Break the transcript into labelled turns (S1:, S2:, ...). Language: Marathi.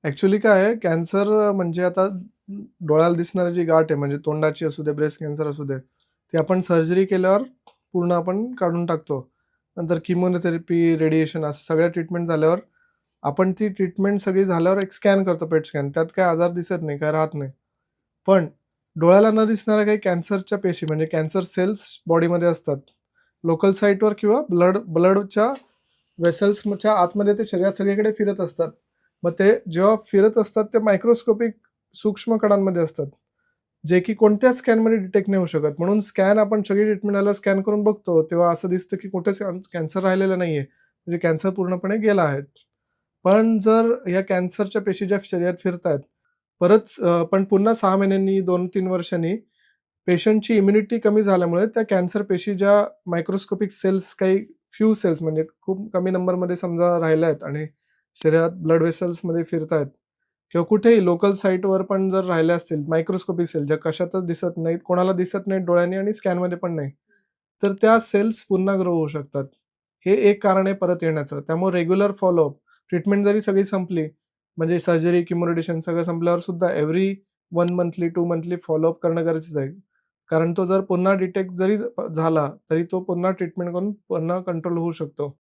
S1: ॲक्चुअली काय आहे, कॅन्सर म्हणजे आता डोळ्याला दिसणारी जी गाठ आहे, म्हणजे तोंडाची असू दे, ब्रेस्ट कॅन्सर असू दे, ती आपण सर्जरी केल्यावर पूर्ण आपण काढून टाकतो. नंतर किमोथेरपी, रेडिएशन असं सगळ्या ट्रीटमेंट झाल्यावर आपण ती ट्रीटमेंट सगळी झाल्यावर एक स्कॅन करतो, पेट स्कॅन. त्यात काही आजार दिसत नाही, काही राहत नाही. पण डोळ्याला न दिसणाऱ्या काही कॅन्सरच्या पेशी म्हणजे कॅन्सर सेल्स बॉडीमध्ये असतात. लोकल साइटवर किंवा ब्लडच्या वेसल्सच्या आतमध्ये ते शरीरात सगळीकडे फिरत असतात. मग ते जेव्हा फिरत असतात ते मायक्रोस्कोपिक सूक्ष्म कणांमध्ये असतात, जे की कोणत्याच स्कॅनमध्ये डिटेक्ट नाही होऊ शकत. म्हणून स्कॅन आपण सगळी ट्रीटमेंट झाल्यावर स्कॅन करून बघतो, तेव्हा असं दिसतं की कुठेच कॅन्सर राहिलेलं नाहीये. म्हणजे कॅन्सर पूर्णपणे गेला आहे. पण जर या कॅन्सरच्या पेशी ज्या शरीरात फिरतायत, पण पुन्हा 6 महिन्यांनी, 2-3 वर्षांनी पेशंटची इम्युनिटी कमी झाल्यामुळे त्या कॅन्सर पेशी ज्या मायक्रोस्कोपिक सेल्स काही फ्यू सेल्स म्हणजे खूप कमी नंबरमध्ये समजा राहिल्या आहेत आणि शरीरात ब्लड वेसल्समध्ये फिरतायत किंवा कुठेही लोकल साइटवर पण जर राहिल्या असतील मायक्रोस्कोपिक सेल ज्या कशातच दिसत नाहीत, कोणाला दिसत नाहीत डोळ्यांनी आणि स्कॅनमध्ये पण नाही. तर त्या सेल्स पुन्हा ग्रो होऊ शकतात. हे एक कारण आहे परत येण्याचं. त्यामुळे रेग्युलर फॉलोअप ट्रीटमेंट जरी सगळी संपली, म्हणजे सर्जरी, किमो सगळं संपल्यावर सुद्धा एव्हरी 1 मंथली, 2 मंथली फॉलोअप करणं गरजेचं आहे. कारण तो जर पुन्हा डिटेक्ट जरी झाला, तरी तो पुन्हा ट्रीटमेंट करून पुन्हा कंट्रोल होऊ शकतो.